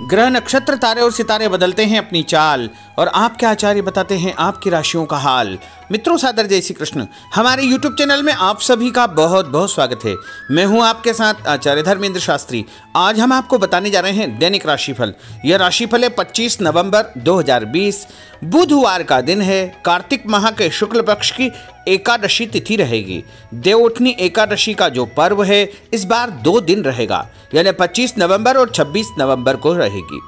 ग्रह नक्षत्र तारे और सितारे बदलते हैं अपनी चाल और आपके आचार्य बताते हैं आपकी राशियों का हाल। मित्रों, सादर जय श्री कृष्ण। हमारे YouTube चैनल में आप सभी का बहुत बहुत स्वागत है। मैं हूं आपके साथ आचार्य धर्मेंद्र शास्त्री। आज हम आपको बताने जा रहे हैं दैनिक राशिफल। यह राशिफल है 25 नवंबर 2020, बुधवार का दिन है। कार्तिक माह के शुक्ल पक्ष की एकादशी तिथि रहेगी। देवउठनी एकादशी का जो पर्व है इस बार 2 दिन रहेगा, यानी 25 नवंबर और 26 नवंबर को रहेगी।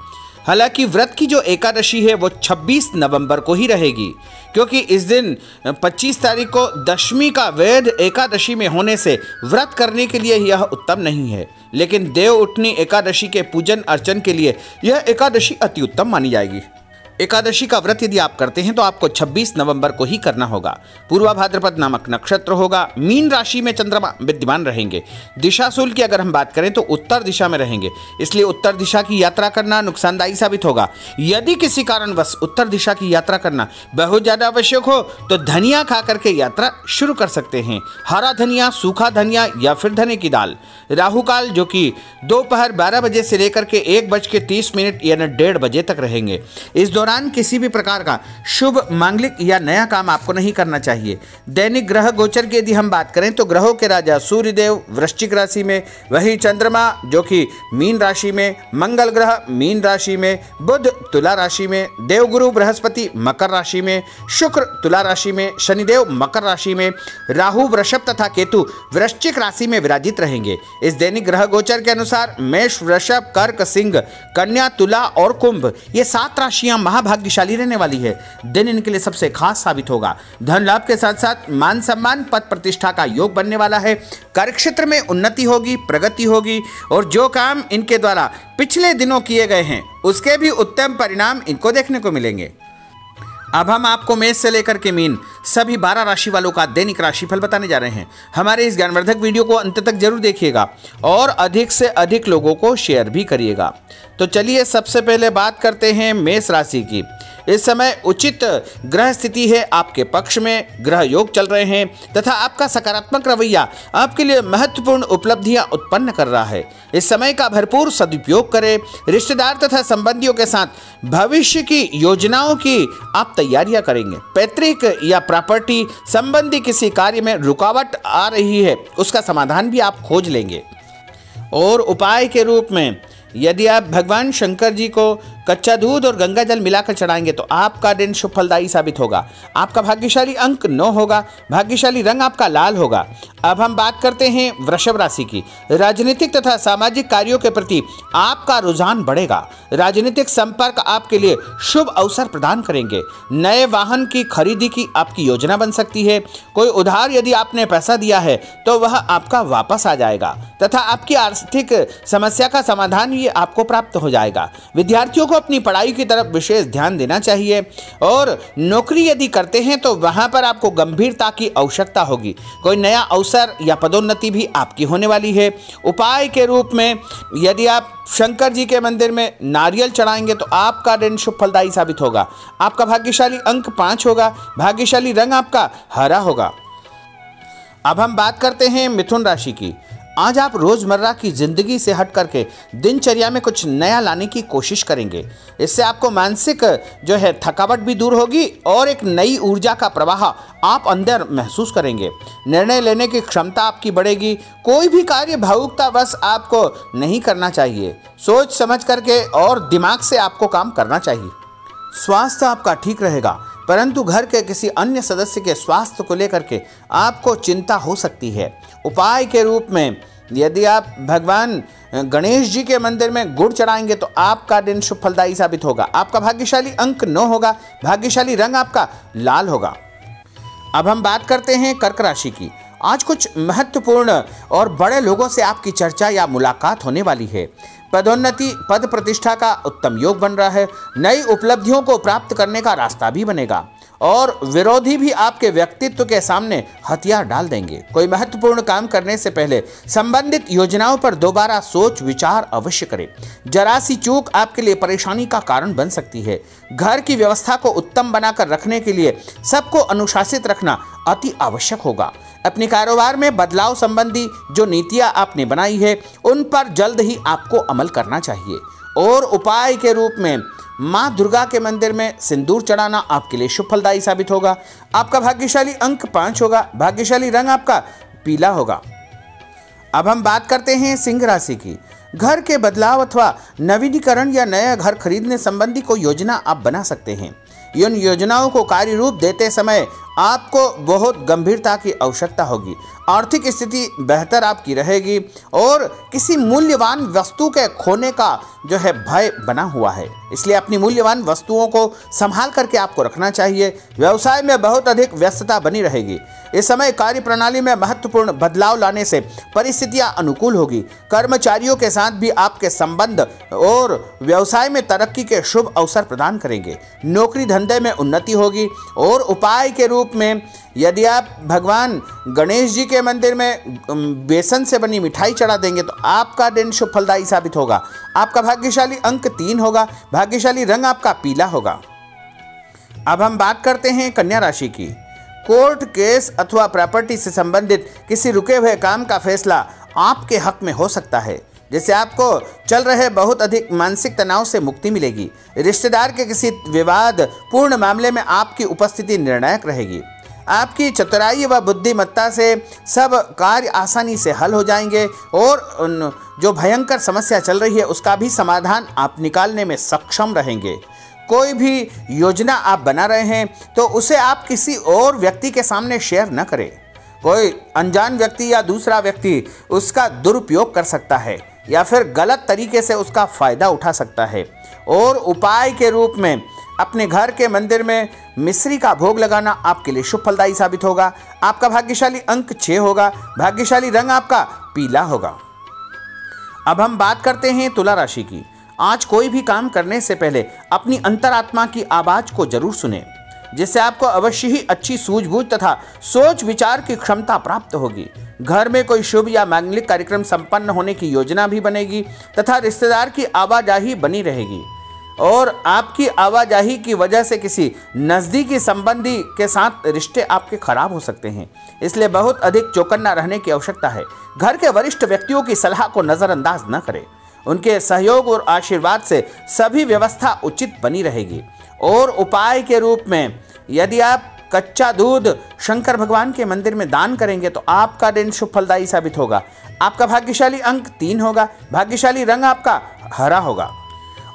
हालांकि व्रत की जो एकादशी है वो 26 नवंबर को ही रहेगी, क्योंकि इस दिन 25 तारीख को दशमी का वैध एकादशी में होने से व्रत करने के लिए यह उत्तम नहीं है। लेकिन देवउठनी एकादशी के पूजन अर्चन के लिए यह एकादशी अति उत्तम मानी जाएगी। एकादशी का व्रत यदि आप करते हैं तो आपको 26 नवंबर को ही करना होगा। पूर्वा भाद्रपद नामक नक्षत्र होगा। मीन राशि में चंद्रमा विद्यमान रहेंगे। दिशाशूल की अगर हम बात करें तो उत्तर दिशा में रहेंगे, इसलिए उत्तर दिशा की यात्रा करना नुकसानदायी साबित होगा। यदि किसी कारणवश उत्तर दिशा की यात्रा करना बहुत ज़्यादा आवश्यक हो तो धनिया खा करके यात्रा शुरू कर सकते हैं। हरा धनिया, सूखा धनिया या फिर धने की दाल। राहु काल जो कि दोपहर 12 बजे से लेकर के 1:30 यानी 1:30 बजे तक रहेंगे। इस दौरान किसी भी प्रकार का शुभ मांगलिक या नया काम आपको नहीं करना चाहिए। दैनिक ग्रह गोचर की यदि हम बात करें तो ग्रहों के राजा सूर्यदेव वृश्चिक राशि में, वही चंद्रमा जो कि मीन राशि में, मंगल ग्रह मीन राशि में, बुध तुला राशि में, देवगुरु बृहस्पति मकर राशि में, शुक्र तुला राशि में, शनिदेव मकर राशि में, राहु वृषभ तथा केतु वृश्चिक राशि में विराजित रहेंगे। इस दैनिक ग्रह गोचर के अनुसार मेष, वृषभ, कर्क, सिंह, कन्या, तुला और कुंभ ये 7 राशियां महाभाग्यशाली रहने वाली है। दिन इनके लिए सबसे खास साबित होगा। धन लाभ के साथ साथ मान सम्मान, पद प्रतिष्ठा का योग बनने वाला है। कार्य क्षेत्र में उन्नति होगी, प्रगति होगी और जो काम इनके द्वारा पिछले दिनों किए गए हैं उसके भी उत्तम परिणाम इनको देखने को मिलेंगे। अब हम आपको मेष से लेकर के मीन सभी 12 राशि वालों का दैनिक राशिफल बताने जा रहे हैं। हमारे इस ज्ञानवर्धक वीडियो को अंत तक जरूर देखिएगा और अधिक से अधिक लोगों को शेयर भी करिएगा। तो चलिए सबसे पहले बात करते हैं मेष राशि की। इस समय उचित ग्रह स्थिति है आपके पक्ष में, ग्रह योग चल रहे हैं तथा आपका सकारात्मक रवैया आपके लिए महत्वपूर्ण उपलब्धियां उत्पन्न कर रहा है। इस समय का भरपूर सदुपयोग करें। रिश्तेदार तथा संबंधियों के साथ भविष्य की योजनाओं की आप तैयारियां करेंगे। पैतृक या प्रॉपर्टी संबंधी किसी कार्य में रुकावट आ रही है उसका समाधान भी आप खोज लेंगे। और उपाय के रूप में यदि आप भगवान शंकर जी को कच्चा दूध और गंगा जल मिलाकर चढ़ाएंगे तो आपका दिन शुभ फलदायी साबित होगा। आपका भाग्यशाली अंक 9 होगा। भाग्यशाली रंग आपका लाल होगा। अब हम बात करते हैं वृषभ राशि की। राजनीतिक तथा सामाजिक कार्यों के प्रति आपका रुझान बढ़ेगा। राजनीतिक संपर्क आपके लिए शुभ अवसर प्रदान करेंगे। नए वाहन की खरीदी की आपकी योजना बन सकती है। कोई उधार यदि आपने पैसा दिया है तो वह आपका वापस आ जाएगा तथा आपकी आर्थिक समस्या का समाधान भी आपको प्राप्त हो जाएगा। विद्यार्थियों को अपनी पढ़ाई की तरफ विशेष ध्यान देना चाहिए और नौकरी यदि करते हैं तो वहां पर आपको गंभीरता की आवश्यकता होगी। कोई नया अवसर या पदोन्नति भी आपकी होने वाली है। उपाय के रूप में यदि आप शंकर जी के मंदिर में नारियल चढ़ाएंगे तो आपका दिन शुभ फलदायी साबित होगा। आपका भाग्यशाली अंक 5 होगा। भाग्यशाली रंग आपका हरा होगा। अब हम बात करते हैं मिथुन राशि की। आज आप रोजमर्रा की जिंदगी से हट करके दिनचर्या में कुछ नया लाने की कोशिश करेंगे। इससे आपको मानसिक जो है थकावट भी दूर होगी और एक नई ऊर्जा का प्रवाह आप अंदर महसूस करेंगे। निर्णय लेने की क्षमता आपकी बढ़ेगी। कोई भी कार्य भावुकतावश आपको नहीं करना चाहिए। सोच समझ करके और दिमाग से आपको काम करना चाहिए। स्वास्थ्य आपका ठीक रहेगा, परंतु घर के किसी अन्य सदस्य के स्वास्थ्य को लेकर के आपको चिंता हो सकती है। उपाय के रूप में यदि आप भगवान गणेश जी के मंदिर में गुड़ चढ़ाएंगे तो आपका दिन शुभ फलदायी साबित होगा। आपका भाग्यशाली अंक 9 होगा। भाग्यशाली रंग आपका लाल होगा। अब हम बात करते हैं कर्क राशि की। आज कुछ महत्वपूर्ण और बड़े लोगों से आपकी चर्चा या मुलाकात होने वाली है। पदोन्नति, पद प्रतिष्ठा का उत्तम योग बन रहा है। नई उपलब्धियों को प्राप्त करने का रास्ता भी बनेगा और विरोधी भी आपके व्यक्तित्व के सामने हथियार डाल देंगे। कोई महत्वपूर्ण काम करने से पहले संबंधित योजनाओं पर दोबारा सोच विचार अवश्य करें। जरा सी चूक आपके लिए परेशानी का कारण बन सकती है। घर की व्यवस्था को उत्तम बनाकर रखने के लिए सबको अनुशासित रखना अति आवश्यक होगा। अपने कारोबार में बदलाव संबंधी जो नीतियां आपने बनाई है उन पर जल्द ही आपको अमल करना चाहिए। और उपाय के रूप में माँ दुर्गा के मंदिर में सिंदूर चढ़ाना आपके लिए शुभ फलदायी साबित होगा। आपका भाग्यशाली अंक 5 होगा। भाग्यशाली रंग आपका पीला होगा। अब हम बात करते हैं सिंह राशि की। घर के बदलाव अथवा नवीनीकरण या नया घर खरीदने संबंधी कोई योजना आप बना सकते हैं। इन योजनाओं को कार्य रूप देते समय आपको बहुत गंभीरता की आवश्यकता होगी। आर्थिक स्थिति बेहतर आपकी रहेगी और किसी मूल्यवान वस्तु के खोने का जो है भय बना हुआ है, इसलिए अपनी मूल्यवान वस्तुओं को संभाल करके आपको रखना चाहिए। व्यवसाय में बहुत अधिक व्यस्तता बनी रहेगी। इस समय कार्य प्रणाली में महत्वपूर्ण बदलाव लाने से परिस्थितियां अनुकूल होगी। कर्मचारियों के साथ भी आपके संबंध और व्यवसाय में तरक्की के शुभ अवसर प्रदान करेंगे। नौकरी धंधे में उन्नति होगी। और उपाय के रूप में यदि आप भगवान गणेश जी के मंदिर में बेसन से बनी मिठाई चढ़ा देंगे तो आपका दिन शुभ फलदायी साबित होगा। आपका भाग्यशाली अंक 3 होगा। भाग्यशाली रंग आपका पीला होगा। अब हम बात करते हैं कन्या राशि की। कोर्ट केस अथवा प्रॉपर्टी से संबंधित किसी रुके हुए काम का फैसला आपके हक में हो सकता है, जिससे आपको चल रहे बहुत अधिक मानसिक तनाव से मुक्ति मिलेगी। रिश्तेदार के किसी विवाद पूर्ण मामले में आपकी उपस्थिति निर्णायक रहेगी। आपकी चतुराई व बुद्धिमत्ता से सब कार्य आसानी से हल हो जाएंगे और जो भयंकर समस्या चल रही है उसका भी समाधान आप निकालने में सक्षम रहेंगे। कोई भी योजना आप बना रहे हैं तो उसे आप किसी और व्यक्ति के सामने शेयर न करें। कोई अनजान व्यक्ति या दूसरा व्यक्ति उसका दुरुपयोग कर सकता है या फिर गलत तरीके से उसका फ़ायदा उठा सकता है। और उपाय के रूप में अपने घर के मंदिर में मिश्री का भोग लगाना आपके लिए शुभ फलदायी साबित होगा। आपका भाग्यशाली अंक 6 होगा। भाग्यशाली रंग आपका पीला होगा। अब हम बात करते हैं तुला राशि की। आज कोई भी काम करने से पहले अपनी अंतरात्मा की आवाज़ को जरूर सुने, जिससे आपको अवश्य ही अच्छी सूझबूझ तथा सोच विचार की क्षमता प्राप्त होगी। घर में कोई शुभ या मांगलिक कार्यक्रम संपन्न होने की योजना भी बनेगी तथा रिश्तेदार की आवाजाही बनी रहेगी। और आपकी आवाजाही की वजह से किसी नज़दीकी संबंधी के साथ रिश्ते आपके खराब हो सकते हैं, इसलिए बहुत अधिक चौकन्ना रहने की आवश्यकता है। घर के वरिष्ठ व्यक्तियों की सलाह को नज़रअंदाज न करें। उनके सहयोग और आशीर्वाद से सभी व्यवस्था उचित बनी रहेगी। और उपाय के रूप में यदि आप कच्चा दूध शंकर भगवान के मंदिर में दान करेंगे तो आपका दिन शुभ फलदायी साबित होगा। आपका भाग्यशाली अंक 3 होगा। भाग्यशाली रंग आपका हरा होगा।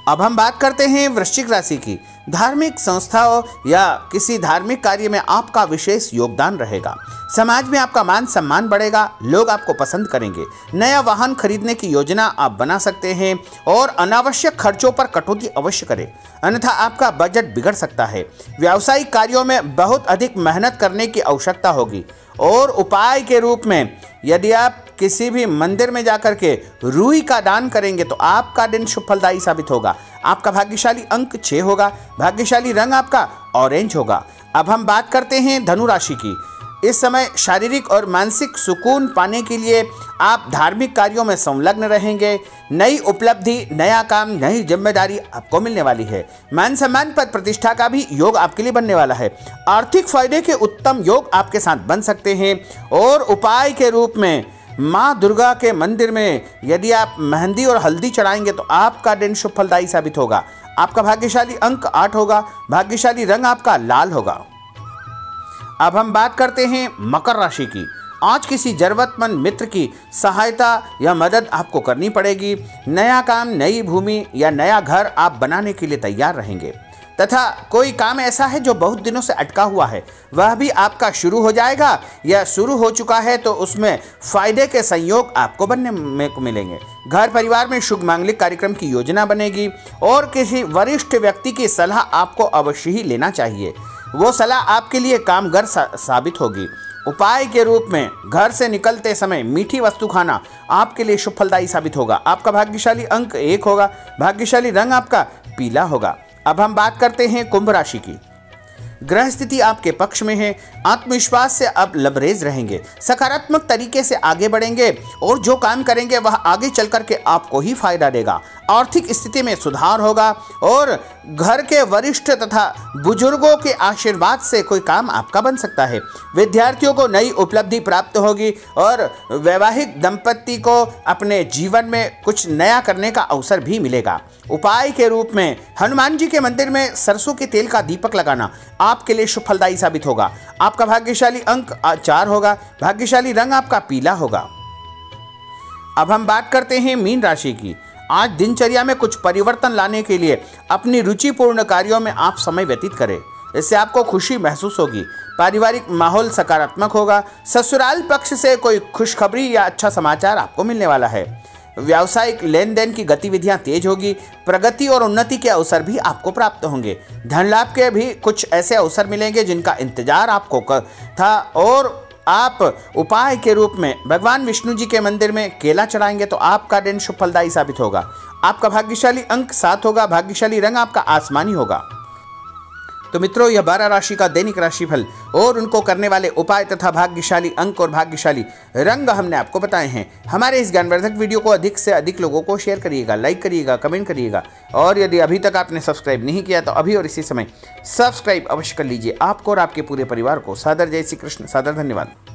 अब हम बात करते हैं वृश्चिक राशि की। धार्मिक संस्थाओं या किसी धार्मिक कार्य में आपका विशेष योगदान रहेगा। समाज में आपका मान सम्मान बढ़ेगा। लोग आपको पसंद करेंगे। नया वाहन खरीदने की योजना आप बना सकते हैं और अनावश्यक खर्चों पर कटौती अवश्य करें, अन्यथा आपका बजट बिगड़ सकता है। व्यावसायिक कार्यों में बहुत अधिक मेहनत करने की आवश्यकता होगी। और उपाय के रूप में यदि आप किसी भी मंदिर में जाकर के रूई का दान करेंगे तो आपका दिन शुभ फलदायी साबित होगा। आपका भाग्यशाली अंक 6 होगा। भाग्यशाली रंग आपका ऑरेंज होगा। अब हम बात करते हैं धनु राशि की। इस समय शारीरिक और मानसिक सुकून पाने के लिए आप धार्मिक कार्यों में संलग्न रहेंगे। नई उपलब्धि, नया काम, नई जिम्मेदारी आपको मिलने वाली है। मान सम्मान, पद प्रतिष्ठा का भी योग आपके लिए बनने वाला है। आर्थिक फायदे के उत्तम योग आपके साथ बन सकते हैं। और उपाय के रूप में माँ दुर्गा के मंदिर में यदि आप मेहंदी और हल्दी चढ़ाएंगे तो आपका दिन शुभ फलदायी साबित होगा। आपका भाग्यशाली अंक 8 होगा। भाग्यशाली रंग आपका लाल होगा। अब हम बात करते हैं मकर राशि की। आज किसी जरूरतमंद मित्र की सहायता या मदद आपको करनी पड़ेगी। नया काम, नई भूमि या नया घर आप बनाने के लिए तैयार रहेंगे तथा कोई काम ऐसा है जो बहुत दिनों से अटका हुआ है वह भी आपका शुरू हो जाएगा या शुरू हो चुका है तो उसमें फायदे के संयोग आपको बनने में मिलेंगे। घर परिवार में शुभ मांगलिक कार्यक्रम की योजना बनेगी और किसी वरिष्ठ व्यक्ति की सलाह आपको अवश्य ही लेना चाहिए। वो सलाह आपके लिए कामगर साबित होगी। उपाय के रूप में घर से निकलते समय मीठी वस्तु खाना आपके लिए शुभ फलदायी साबित होगा। आपका भाग्यशाली अंक 1 होगा। भाग्यशाली रंग आपका पीला होगा। अब हम बात करते हैं कुंभ राशि की। ग्रह स्थिति आपके पक्ष में है। आत्मविश्वास से अब लबरेज रहेंगे। सकारात्मक तरीके से आगे बढ़ेंगे और जो काम करेंगे वह आगे चल करके आपको ही फायदा देगा। आर्थिक स्थिति में सुधार होगा और घर के वरिष्ठ तथा बुजुर्गों के आशीर्वाद से कोई काम आपका बन सकता है। विद्यार्थियों को नई उपलब्धि प्राप्त होगी और वैवाहिक दंपति को अपने जीवन में कुछ नया करने का अवसर भी मिलेगा। उपाय के रूप में हनुमान जी के मंदिर में सरसों के तेल का दीपक लगाना आपके लिए शुभ फलदायी साबित होगा। आपका भाग्यशाली अंक 4 होगा। भाग्यशाली रंग आपका पीला होगा। अब हम बात करते हैं मीन राशि की। आज दिनचर्या में कुछ परिवर्तन लाने के लिए अपनी रुचिपूर्ण कार्यों में आप समय व्यतीत करें। इससे आपको खुशी महसूस होगी। पारिवारिक माहौल सकारात्मक होगा। ससुराल पक्ष से कोई खुशखबरी या अच्छा समाचार आपको मिलने वाला है। व्यावसायिक लेन देन की गतिविधियां तेज होगी। प्रगति और उन्नति के अवसर भी आपको प्राप्त होंगे। धन लाभ के भी कुछ ऐसे अवसर मिलेंगे जिनका इंतजार आपको था और आप उपाय के रूप में भगवान विष्णु जी के मंदिर में केला चढ़ाएंगे तो आपका दिन शुभ फलदायी साबित होगा। आपका भाग्यशाली अंक 7 होगा। भाग्यशाली रंग आपका आसमानी होगा। तो मित्रों, यह 12 राशि का दैनिक राशिफल और उनको करने वाले उपाय तथा भाग्यशाली अंक और भाग्यशाली रंग हमने आपको बताए हैं। हमारे इस ज्ञानवर्धक वीडियो को अधिक से अधिक लोगों को शेयर करिएगा, लाइक करिएगा, कमेंट करिएगा और यदि अभी तक आपने सब्सक्राइब नहीं किया तो अभी और इसी समय सब्सक्राइब अवश्य कर लीजिए। आपको और आपके पूरे परिवार को सादर जय श्री कृष्ण, सादर धन्यवाद।